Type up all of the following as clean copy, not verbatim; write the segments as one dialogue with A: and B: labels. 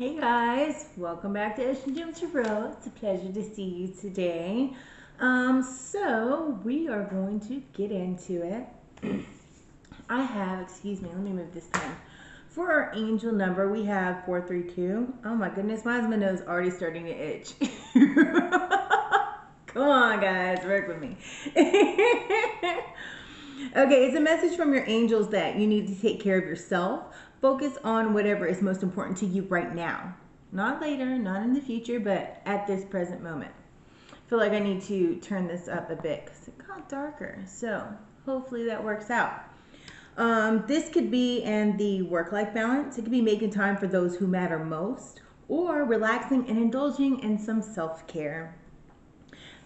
A: Hey guys, welcome back to OceanGemTarot. It's a pleasure to see you today. So we are going to get into it. I have, excuse me, let me move this pen. For our angel number, we have 432. Oh my goodness, my nose already starting to itch. Come on, guys, work with me. Okay, it's a message from your angels that you need to take care of yourself. Focus on whatever is most important to you right now. Not later, not in the future, but at this present moment. I feel like I need to turn this up a bit because it got darker. So hopefully that works out. This could be in the work-life balance. It could be making time for those who matter most, or relaxing and indulging in some self-care.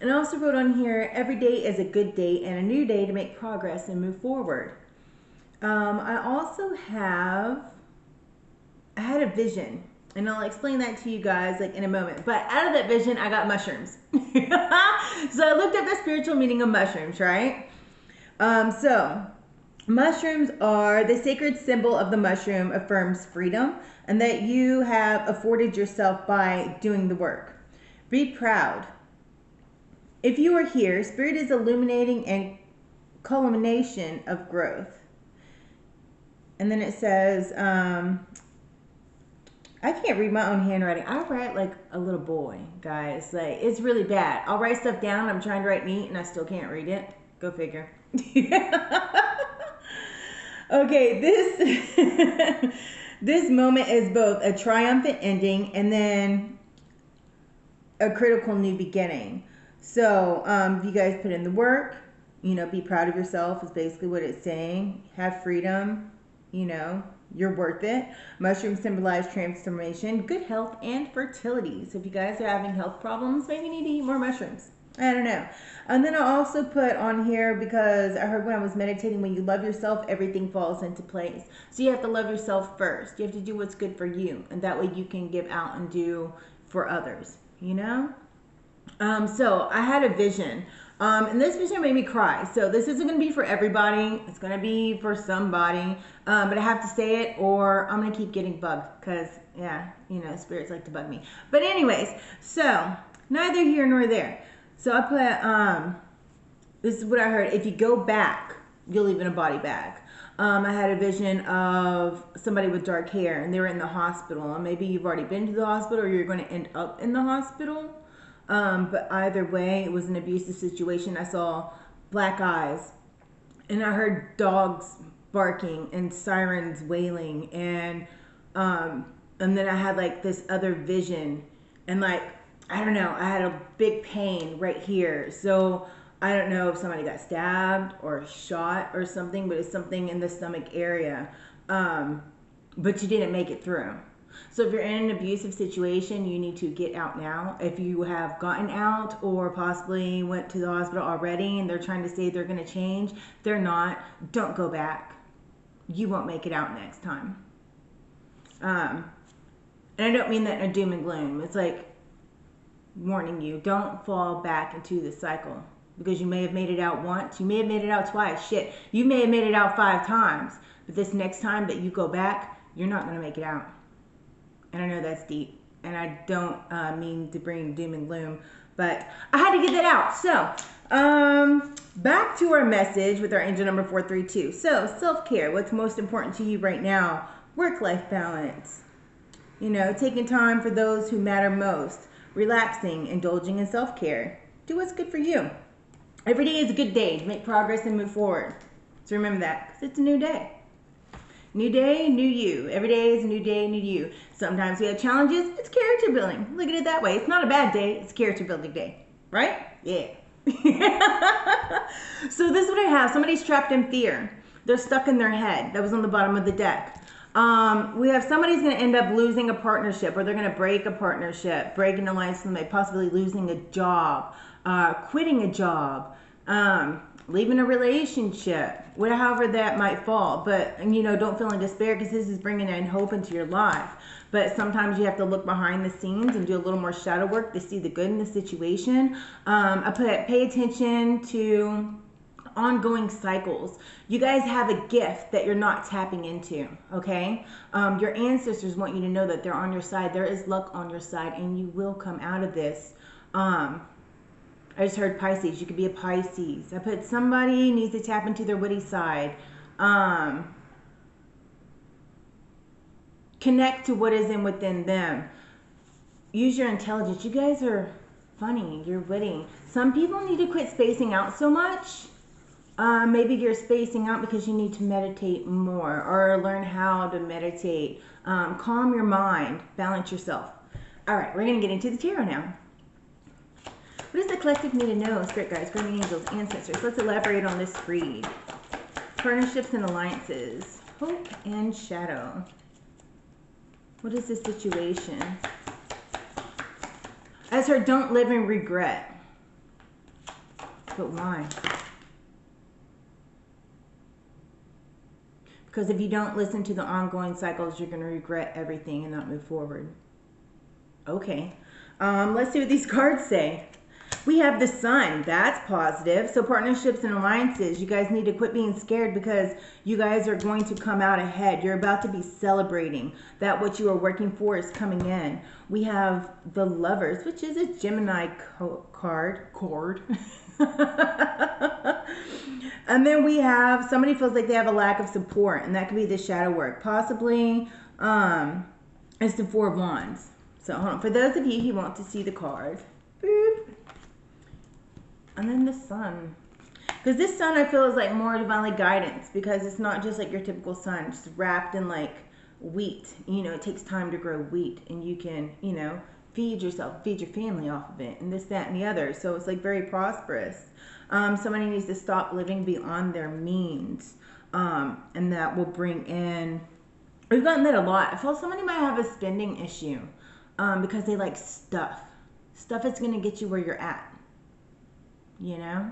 A: And I also wrote on here, every day is a good day and a new day to make progress and move forward. I also I had a vision, and I'll explain that to you guys like in a moment. But out of that vision, I got mushrooms. So I looked up the spiritual meaning of mushrooms, right? So mushrooms are the sacred symbol of the mushroom affirms freedom and that you have afforded yourself by doing the work. Be proud. If you are here, Spirit is illuminating and culmination of growth. And then it says, I can't read my own handwriting. I write like a little boy, guys. Like, it's really bad. I'll write stuff down. I'm trying to write neat and I still can't read it. Go figure. Okay, this moment is both a triumphant ending and then a critical new beginning. So if you guys put in the work, be proud of yourself is basically what it's saying. Have freedom, you're worth it. Mushrooms symbolize transformation, good health, and fertility. So if you guys are having health problems, maybe you need to eat more mushrooms. I don't know. And then I also put on here, because I heard when I was meditating, when you love yourself, everything falls into place. So you have to love yourself first. You have to do what's good for you. And that way you can give out and do for others, So I had a vision, and this vision made me cry. So this isn't going to be for everybody. It's going to be for somebody, but I have to say it or I'm going to keep getting bugged because, spirits like to bug me. But anyways, so neither here nor there. So I put, this is what I heard. If you go back, you'll leave in a body bag. I had a vision of somebody with dark hair and they were in the hospital. And maybe you've already been to the hospital or you're going to end up in the hospital. But either way, it was an abusive situation. I saw black eyes and I heard dogs barking and sirens wailing. And then I had like this other vision and like, I don't know, I had a big pain right here. So I don't know if somebody got stabbed or shot or something, but it's something in the stomach area. But you didn't make it through. So if you're in an abusive situation, you need to get out now. If you have gotten out or possibly went to the hospital already and they're trying to say they're going to change, they're not. Don't go back. You won't make it out next time. And I don't mean that in a doom and gloom. It's like warning you, don't fall back into the cycle. Because you may have made it out once, you may have made it out twice, shit. You may have made it out 5 times. But this next time that you go back, you're not going to make it out. And I know that's deep, and I don't mean to bring doom and gloom, but I had to get that out. So, back to our message with our angel number 432. So, self-care, what's most important to you right now? Work-life balance. Taking time for those who matter most. Relaxing, indulging in self-care. Do what's good for you. Every day is a good day to make progress and move forward. So remember that, because it's a new day. New day, new you. Every day is a new day, new you. Sometimes we have challenges. It's character building. Look at it that way. It's not a bad day. It's character building day. Right? Yeah. So this is what I have. Somebody's trapped in fear. They're stuck in their head. That was on the bottom of the deck. We have somebody's going to end up losing a partnership, or they're going to break a partnership, break an alliance, possibly losing a job, quitting a job, leaving a relationship, however that might fall. But, don't feel in despair because this is bringing in hope into your life. But sometimes you have to look behind the scenes and do a little more shadow work to see the good in the situation. I put pay attention to ongoing cycles. You guys have a gift that you're not tapping into, okay? Your ancestors want you to know that they're on your side. There is luck on your side, and you will come out of this. I just heard Pisces. You could be a Pisces. I put somebody needs to tap into their witty side. Connect to what is within them. Use your intelligence. You guys are funny. You're witty. Some people need to quit spacing out so much. Maybe you're spacing out because you need to meditate more or learn how to meditate. Calm your mind. Balance yourself. All right, we're going to get into the tarot now. What does the collective need to know? Spirit guides, guardian angels, ancestors. Let's elaborate on this read. Partnerships and alliances. Hope and shadow. What is the situation? As her, don't live in regret. But why? Because if you don't listen to the ongoing cycles, you're going to regret everything and not move forward. Okay. Let's see what these cards say. We have the Sun. That's positive. So partnerships and alliances, you guys need to quit being scared because you guys are going to come out ahead. You're about to be celebrating that what you are working for is coming in. We have the Lovers, which is a Gemini card. And then we have somebody feels like they have a lack of support, and that could be the shadow work. Possibly it's the Four of Wands. So hold on. For those of you who want to see the card. Boop. And then the Sun. Because this Sun, I feel, is like more divinely guidance. Because it's not just like your typical sun. Just wrapped in like wheat. You know, it takes time to grow wheat. And you can, you know, feed yourself, feed your family off of it. And this, that, and the other. So it's like very prosperous. Somebody needs to stop living beyond their means. And that will bring in... We've gotten that a lot. I feel somebody might have a spending issue. Because they like stuff. Stuff is going to get you where you're at. You know,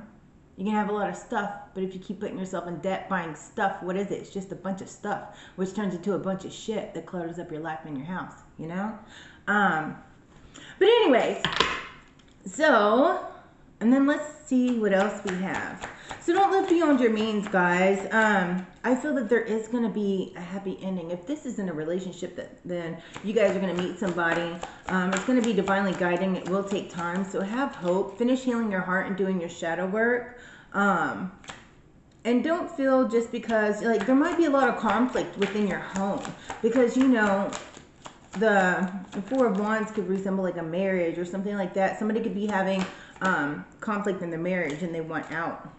A: you can have a lot of stuff, but if you keep putting yourself in debt buying stuff, what is it? It's just a bunch of stuff, which turns into a bunch of shit that clutters up your life and your house, you know? But anyways, so, and then let's see what else we have. So don't live beyond your means, guys. I feel that there is going to be a happy ending. If this isn't a relationship, then you guys are going to meet somebody. It's going to be divinely guiding. It will take time. So have hope. Finish healing your heart and doing your shadow work. And don't feel just because, like, there might be a lot of conflict within your home. Because, you know, the Four of Wands could resemble like a marriage or something like that. Somebody could be having conflict in their marriage and they want out.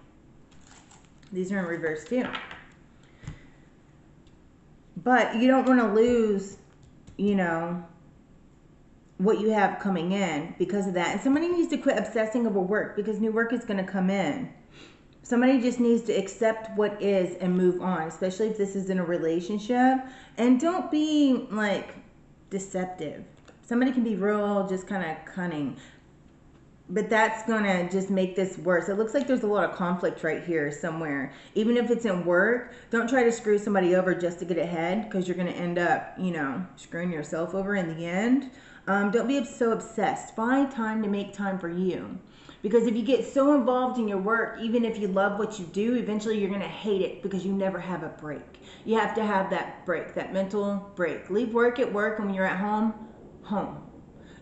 A: These are in reverse too. But you don't want to lose, you know, what you have coming in because of that. And somebody needs to quit obsessing over work because new work is going to come in. Somebody just needs to accept what is and move on, especially if this is in a relationship. And don't be like deceptive. Somebody can be real, just kind of cunning. But that's going to just make this worse. It looks like there's a lot of conflict right here somewhere. Even if it's in work, don't try to screw somebody over just to get ahead because you're going to end up, you know, screwing yourself over in the end. Don't be so obsessed. Find time to make time for you. Because if you get so involved in your work, even if you love what you do, eventually you're going to hate it because you never have a break. You have to have that break, that mental break. Leave work at work, and when you're at home, home.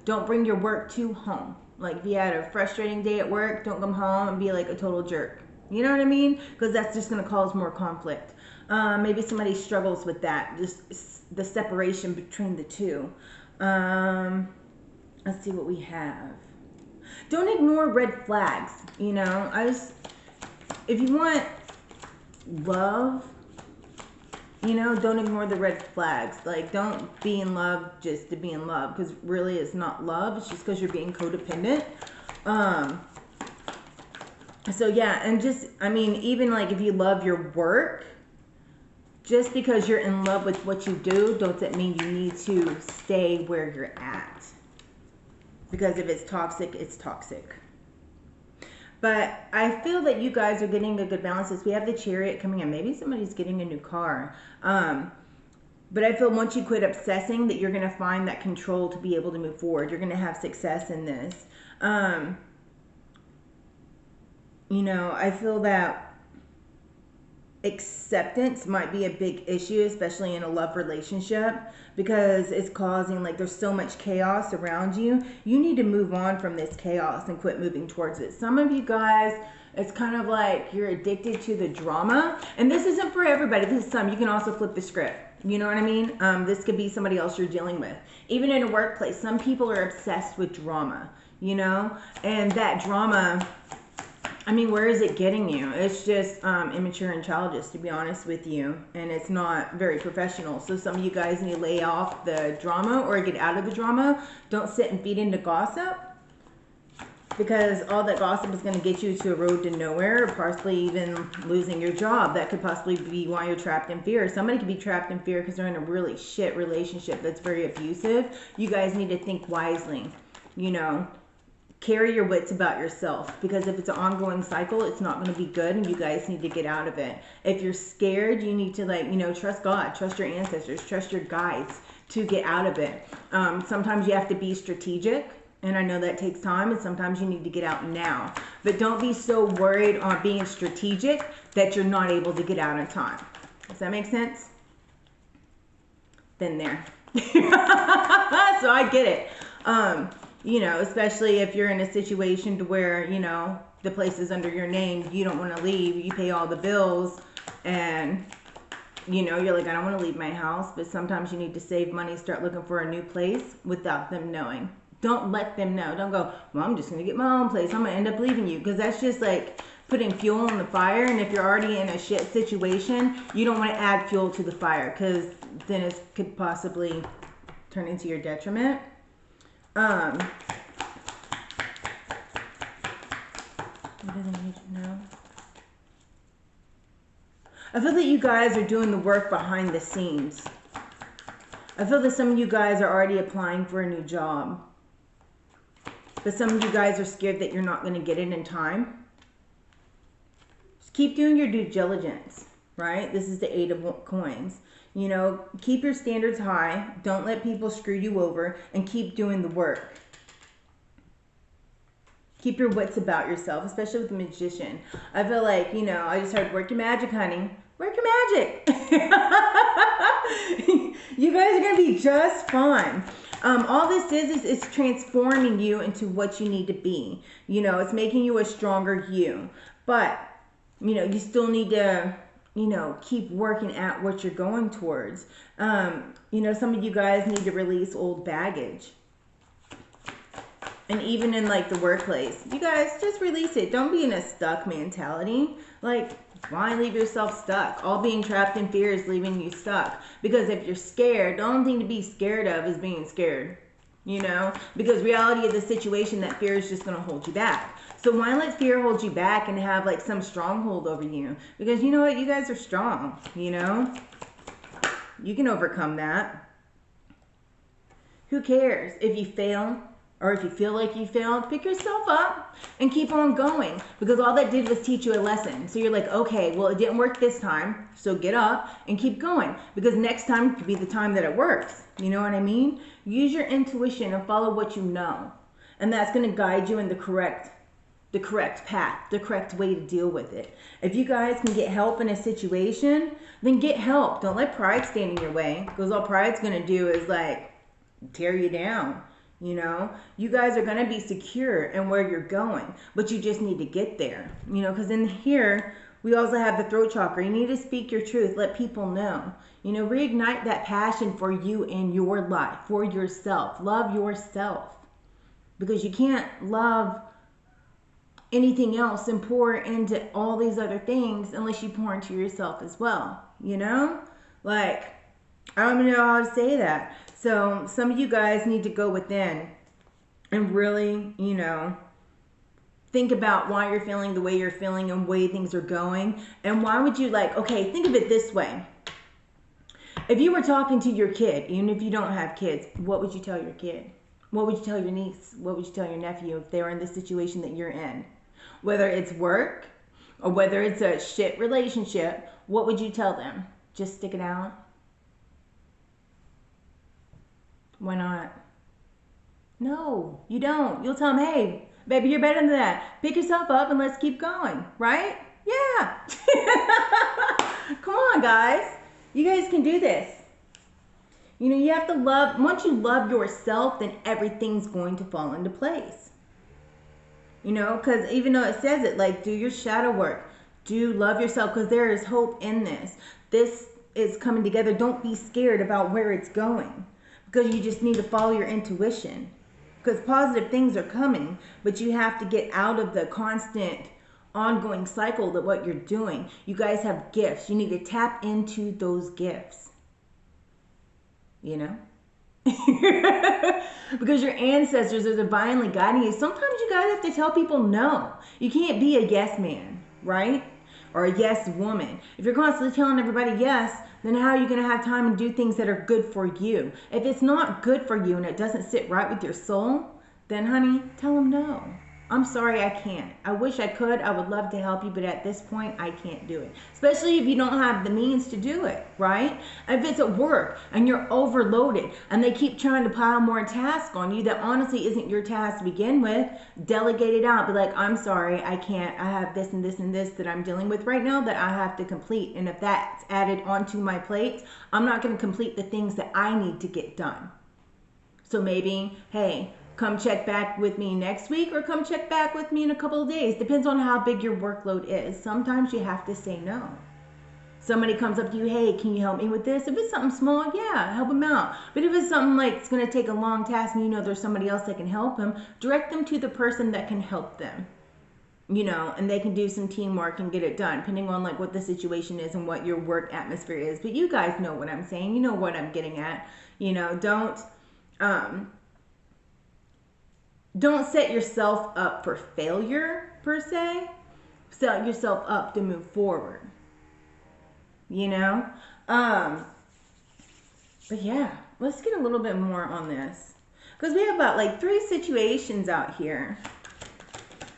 A: Don't bring your work to home. Like, if you had a frustrating day at work, don't come home and be like a total jerk. You know what I mean? Because that's just going to cause more conflict. Maybe somebody struggles with that, just the separation between the two. Let's see what we have. Don't ignore red flags. You know, if you want love, you know, don't ignore the red flags. Like, don't be in love just to be in love. Because really it's not love. It's just because you're being codependent. So, yeah. And just, I mean, even like if you love your work, just because you're in love with what you do, doesn't mean you need to stay where you're at. Because if it's toxic, it's toxic. But I feel that you guys are getting a good balance. We have the Chariot coming in. Maybe somebody's getting a new car. But I feel once you quit obsessing that you're going to find that control to be able to move forward. You're going to have success in this. You know, I feel that acceptance might be a big issue, especially in a love relationship, because it's causing, like, there's so much chaos around you. You need to move on from this chaos and quit moving towards it. Some of you guys, it's kind of like you're addicted to the drama, and this isn't for everybody. This is some. You can also flip the script. You know what I mean? This could be somebody else you're dealing with. Even in a workplace, some people are obsessed with drama, you know, and that drama, I mean, where is it getting you? It's just immature and childish, to be honest with you, and it's not very professional. So some of you guys need to lay off the drama or get out of the drama. Don't sit and feed into gossip, because all that gossip is going to get you to a road to nowhere, or possibly even losing your job. That could possibly be why you're trapped in fear. Somebody could be trapped in fear because they're in a really shit relationship that's very abusive. You guys need to think wisely, you know. Carry your wits about yourself, because if it's an ongoing cycle, it's not going to be good, and you guys need to get out of it. If you're scared, you need to, like, you know, trust God, trust your ancestors, trust your guides to get out of it. Sometimes you have to be strategic, and I know that takes time, and sometimes you need to get out now. But don't be so worried on being strategic that you're not able to get out in time. Does that make sense? Been there. So I get it. You know, especially if you're in a situation to where, you know, the place is under your name, you don't want to leave, you pay all the bills, and, you know, you're like, I don't want to leave my house, but sometimes you need to save money, start looking for a new place without them knowing. Don't let them know. Don't go, well, I'm just going to get my own place, I'm going to end up leaving you, because that's just like putting fuel on the fire. And if you're already in a shit situation, you don't want to add fuel to the fire, because then it could possibly turn into your detriment. What do they need to know? I feel that you guys are doing the work behind the scenes. I feel that some of you guys are already applying for a new job, but some of you guys are scared that you're not going to get it in time. Just keep doing your due diligence, right? This is the 8 of coins. You know, keep your standards high. Don't let people screw you over, and keep doing the work. Keep your wits about yourself, especially with the magician. I feel like, you know, I just heard, work your magic, honey. Work your magic. You guys are going to be just fine. All this is transforming you into what you need to be. You know, it's making you a stronger you. But, you know, you still need to, you know, keep working at what you're going towards. You know, some of you guys need to release old baggage. And even in, like, the workplace, you guys just release it. Don't be in a stuck mentality. Like, why leave yourself stuck? All being trapped in fear is leaving you stuck. Because if you're scared, the only thing to be scared of is being scared. You know? Because reality of the situation, that fear is just going to hold you back. So why let fear hold you back and have, like, some stronghold over you? Because you know what? You guys are strong, you know? You can overcome that. Who cares if you fail? Or if you feel like you failed, pick yourself up and keep on going, because all that did was teach you a lesson. So you're like, okay, well, it didn't work this time, so get up and keep going, because next time could be the time that it works. You know what I mean? Use your intuition and follow what you know, and that's going to guide you in the correct path, the correct way to deal with it. If you guys can get help in a situation, then get help. Don't let pride stand in your way, because all pride's going to do is, like, tear you down. You know, you guys are going to be secure in where you're going, but you just need to get there, you know, because in here, we also have the throat chakra. You need to speak your truth. Let people know, you know, reignite that passion for you in your life, for yourself. Love yourself, because you can't love anything else and pour into all these other things unless you pour into yourself as well, you know, like, I don't even know how to say that. So some of you guys need to go within and really, you know, think about why you're feeling the way you're feeling and way things are going. And why would you, like, okay, think of it this way. If you were talking to your kid, even if you don't have kids, what would you tell your kid? What would you tell your niece? What would you tell your nephew if they were in the situation that you're in? Whether it's work or whether it's a shit relationship, what would you tell them? Just stick it out? Why not? No, you don't. You'll tell them, hey, baby, you're better than that. Pick yourself up and let's keep going, right? Yeah. Come on, guys. You guys can do this. You know, you have to love, once you love yourself, then everything's going to fall into place. You know, because even though it says it, like, do your shadow work, do love yourself, because there is hope in this. This is coming together. Don't be scared about where it's going, because you just need to follow your intuition, because positive things are coming, but you have to get out of the constant ongoing cycle of what you're doing. You guys have gifts. You need to tap into those gifts. You know? Because your ancestors are divinely guiding you. Sometimes you guys have to tell people no. You can't be a yes man, right? Or a yes woman. If you're constantly telling everybody yes, then how are you going to have time to do things that are good for you? If it's not good for you and it doesn't sit right with your soul, then honey, tell them no. I'm sorry, I can't. I wish I could. I would love to help you, but at this point, I can't do it. Especially if you don't have the means to do it, right? If it's at work and you're overloaded and they keep trying to pile more tasks on you that honestly isn't your task to begin with, delegate it out. Be like, I'm sorry, I can't. I have this and this and this that I'm dealing with right now that I have to complete. And if that's added onto my plate, I'm not going to complete the things that I need to get done. So maybe, hey, come check back with me next week, or come check back with me in a couple of days. Depends on how big your workload is. Sometimes you have to say no. Somebody comes up to you, hey, can you help me with this? If it's something small, yeah, help them out. But if it's something like it's going to take a long task and you know there's somebody else that can help them, direct them to the person that can help them. You know, and they can do some teamwork and get it done, depending on like what the situation is and what your work atmosphere is. But you guys know what I'm saying. You know what I'm getting at. You know, don't set yourself up for failure, per se. Set yourself up to move forward. You know? But yeah, let's get a little bit more on this. Because we have about like 3 situations out here.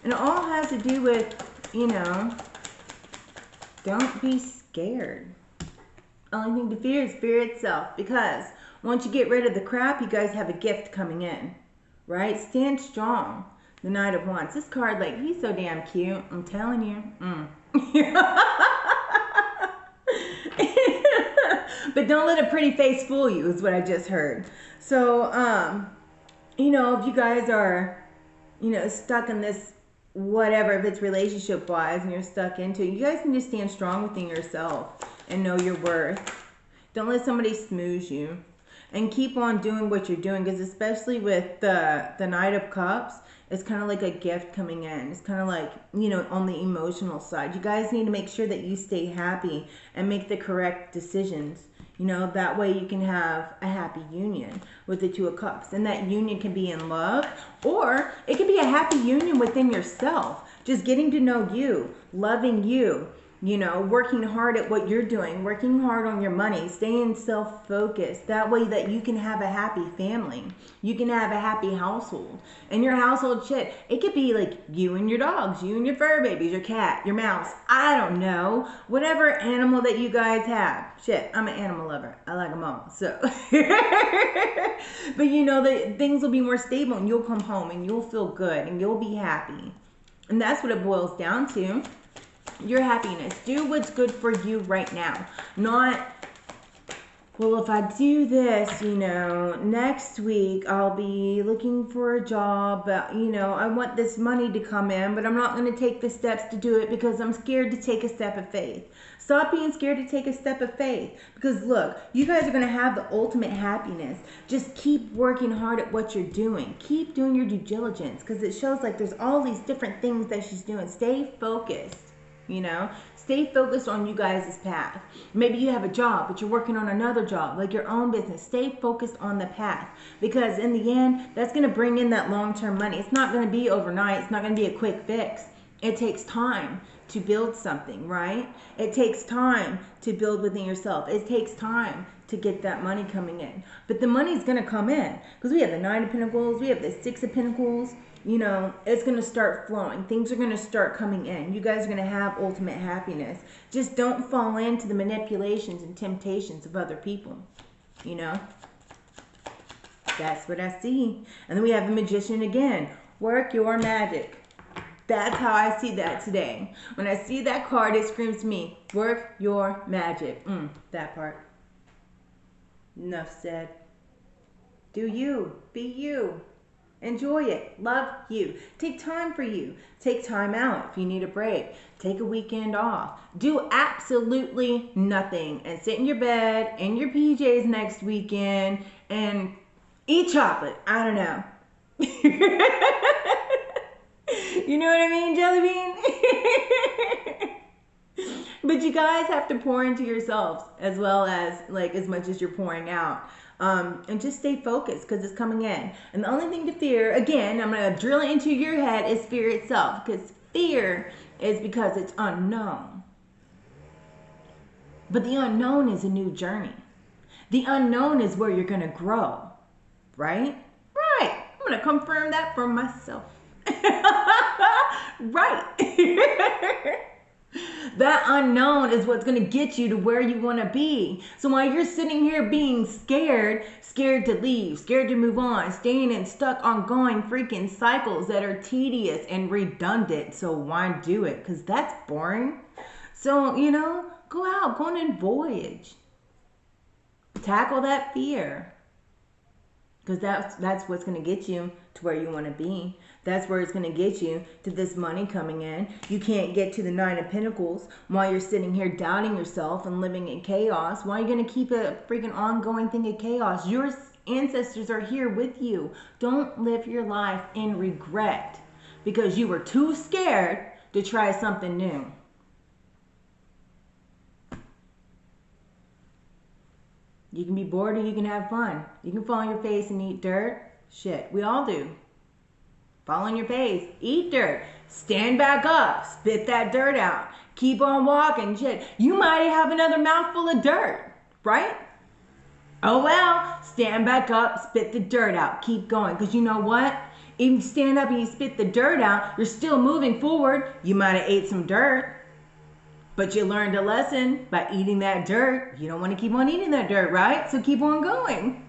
A: And it all has to do with, you know, don't be scared. Only thing to fear is fear itself. Because once you get rid of the crap, you guys have a gift coming in. Right? Stand strong. The Knight of Wands. This card, like, he's so damn cute. I'm telling you. But don't let a pretty face fool you, is what I just heard. So, you know, if you guys are, you know, stuck in this, whatever, if it's relationship-wise and you're stuck into it, you guys need to stand strong within yourself and know your worth. Don't let somebody smooze you. And keep on doing what you're doing, because especially with the Knight of Cups, it's kind of like a gift coming in. It's kind of like, you know, on the emotional side. You guys need to make sure that you stay happy and make the correct decisions. You know, that way you can have a happy union with the Two of Cups. And that union can be in love, or it can be a happy union within yourself. Just getting to know you, loving you. You know, working hard at what you're doing, working hard on your money, staying self-focused. That way that you can have a happy family. You can have a happy household. And your household shit, it could be like you and your dogs, you and your fur babies, your cat, your mouse. I don't know. Whatever animal that you guys have. Shit, I'm an animal lover. I like them all. So, but you know, that things will be more stable and you'll come home and you'll feel good and you'll be happy. And that's what it boils down to. Your happiness. Do what's good for you right now. Not, well, if I do this, you know, next week I'll be looking for a job. You know, I want this money to come in, but I'm not going to take the steps to do it because I'm scared to take a step of faith. Stop being scared to take a step of faith. Because look, you guys are going to have the ultimate happiness. Just keep working hard at what you're doing. Keep doing your due diligence, because it shows like there's all these different things that she's doing. Stay focused. You know, stay focused on you guys' path. Maybe you have a job, but you're working on another job, like your own business. Stay focused on the path, because in the end, that's going to bring in that long-term money. It's not going to be overnight. It's not going to be a quick fix. It takes time to build something, right? It takes time to build within yourself. It takes time to get that money coming in. But the money's going to come in, because we have the Nine of Pentacles, we have the Six of Pentacles. You know, it's going to start flowing. Things are going to start coming in. You guys are going to have ultimate happiness. Just don't fall into the manipulations and temptations of other people. You know, that's what I see. And then we have the Magician again. Work your magic. That's how I see that today. When I see that card, it screams to me, work your magic. That part. Enough said. Do you. Be you. Enjoy it. Love you. Take time for you. Take time out if you need a break. Take a weekend off. Do absolutely nothing and sit in your bed in your PJs next weekend and eat chocolate. I don't know. You know what I mean, Jelly Bean? But you guys have to pour into yourselves as well as like as much as you're pouring out. And just stay focused because it's coming in. And the only thing to fear, again, I'm going to drill it into your head, is fear itself. Because fear is because it's unknown. But the unknown is a new journey. The unknown is where you're going to grow. Right? Right. I'm going to confirm that for myself. Right. That unknown is what's going to get you to where you want to be. So while you're sitting here being scared to leave, scared to move on, staying in stuck ongoing freaking cycles that are tedious and redundant. So why do it? Because that's boring. So, you know, go out, go on a voyage. Tackle that fear. Because that's what's going to get you to where you want to be. That's where it's going to get you to this money coming in. You can't get to the 9 of Pentacles while you're sitting here doubting yourself and living in chaos. Why are you going to keep a freaking ongoing thing of chaos? Your ancestors are here with you. Don't live your life in regret because you were too scared to try something new. You can be bored or you can have fun. You can fall on your face and eat dirt. Shit, we all do. Fall on your face, eat dirt, stand back up, spit that dirt out, keep on walking, shit. You might have another mouthful of dirt, right? Oh well, stand back up, spit the dirt out, keep going. Because you know what? Even stand up and you spit the dirt out, you're still moving forward. You might have ate some dirt, but you learned a lesson by eating that dirt. You don't want to keep on eating that dirt, right? So keep on going.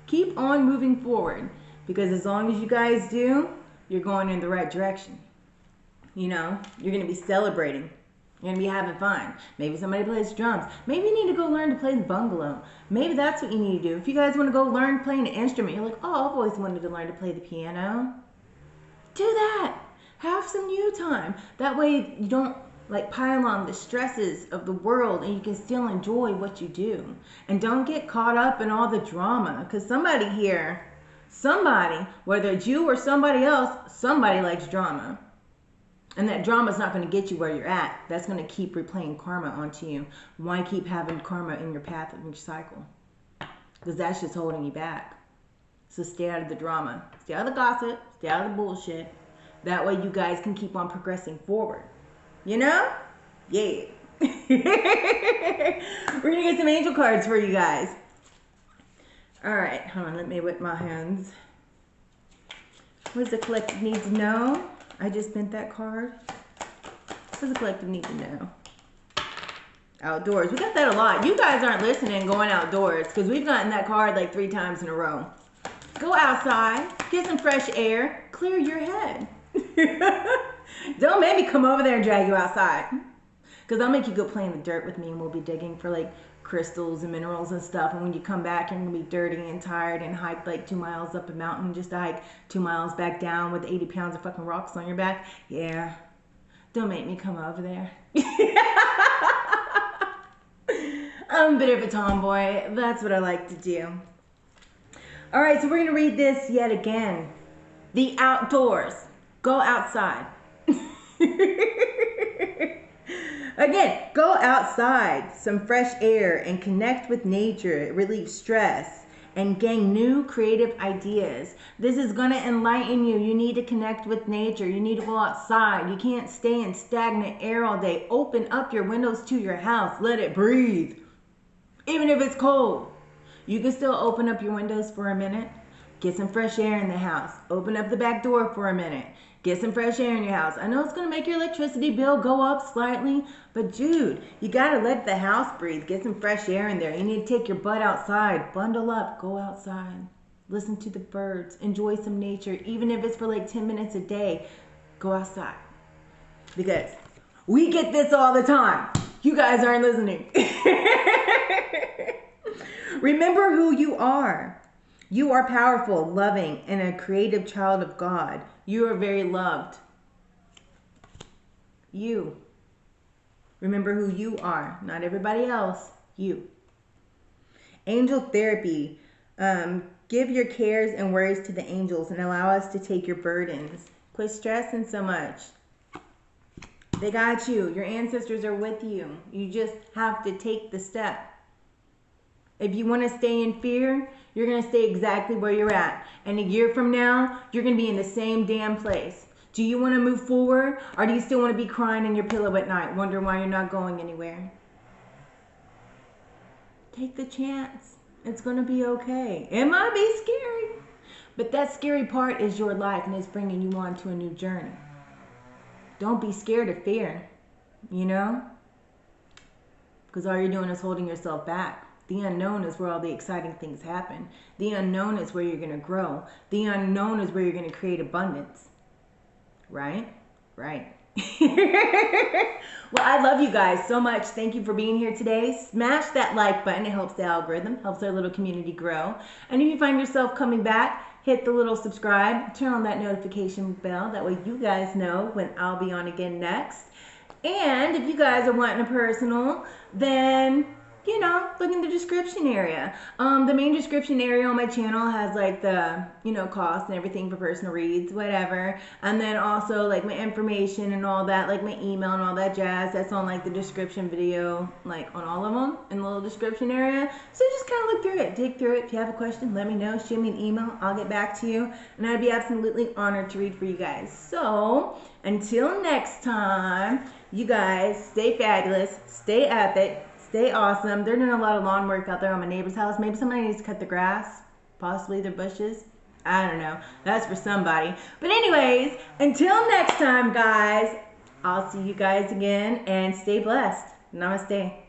A: Keep on moving forward. Because as long as you guys do, you're going in the right direction. You know, you're going to be celebrating. You're going to be having fun. Maybe somebody plays drums. Maybe you need to go learn to play the bungalow. Maybe that's what you need to do. If you guys want to go learn playing an instrument, you're like, oh, I've always wanted to learn to play the piano. Do that. Have some you time. That way you don't like pile on the stresses of the world and you can still enjoy what you do. And don't get caught up in all the drama. Because somebody here... Somebody, whether it's you or somebody else, somebody likes drama. And that drama is not going to get you where you're at. That's going to keep replaying karma onto you. Why keep having karma in your path of your cycle? Because that's just holding you back. So stay out of the drama. Stay out of the gossip. Stay out of the bullshit. That way you guys can keep on progressing forward. You know? Yeah. We're going to get some angel cards for you guys. Alright, hold on, let me whip my hands. What does the collective need to know? I just bent that card. What does the collective need to know? Outdoors. We got that a lot. You guys aren't listening going outdoors because we've gotten that card like 3 times in a row. Go outside, get some fresh air, clear your head. Don't make me come over there and drag you outside. Because I'll make you go play in the dirt with me and we'll be digging for like crystals and minerals and stuff, and when you come back you're gonna be dirty and tired and hike like 2 miles up a mountain just to hike 2 miles back down with 80 pounds of fucking rocks on your back. Yeah, don't make me come over there. I'm a bit of a tomboy. That's what I like to do. All right, so we're gonna read this yet again. The outdoors. Go outside. Again, go outside, some fresh air, and connect with nature. It relieves stress and gain new creative ideas. This is going to enlighten you. You need to connect with nature. You need to go outside. You can't stay in stagnant air all day. Open up your windows to your house. Let it breathe. Even if it's cold, you can still open up your windows for a minute. Get some fresh air in the house. Open up the back door for a minute. Get some fresh air in your house. I know it's going to make your electricity bill go up slightly, but dude, you got to let the house breathe. Get some fresh air in there. You need to take your butt outside. Bundle up. Go outside. Listen to the birds. Enjoy some nature, even if it's for like 10 minutes a day. Go outside. Because we get this all the time. You guys aren't listening. Remember who you are. You are powerful, loving, and a creative child of God. You are very loved. You. Remember who you are, not everybody else. You. Angel therapy. Give your cares and worries to the angels and allow us to take your burdens. Quit stressing so much. They got you. Your ancestors are with you. You just have to take the step. If you want to stay in fear, you're going to stay exactly where you're at. And a year from now, you're going to be in the same damn place. Do you want to move forward, or do you still want to be crying in your pillow at night, wondering why you're not going anywhere? Take the chance. It's going to be okay. It might be scary, but that scary part is your life, and it's bringing you on to a new journey. Don't be scared of fear, you know? Because all you're doing is holding yourself back. The unknown is where all the exciting things happen. The unknown is where you're going to grow. The unknown is where you're going to create abundance. Right? Right. Well, I love you guys so much. Thank you for being here today. Smash that like button. It helps the algorithm, helps our little community grow. And if you find yourself coming back, hit the little subscribe, turn on that notification bell. That way you guys know when I'll be on again next. And if you guys are wanting a personal, then, you know, look in the description area. The main description area on my channel has like the, you know, cost and everything for personal reads, whatever. And then also like my information and all that, like my email and all that jazz. That's on like the description video, like on all of them in the little description area. So just kind of look through it, dig through it. If you have a question, let me know. Shoot me an email. I'll get back to you. And I'd be absolutely honored to read for you guys. So until next time, you guys stay fabulous, stay epic. Stay awesome. They're doing a lot of lawn work out there on my neighbor's house. Maybe somebody needs to cut the grass. Possibly their bushes. I don't know. That's for somebody. But anyways, until next time, guys, I'll see you guys again. And stay blessed. Namaste.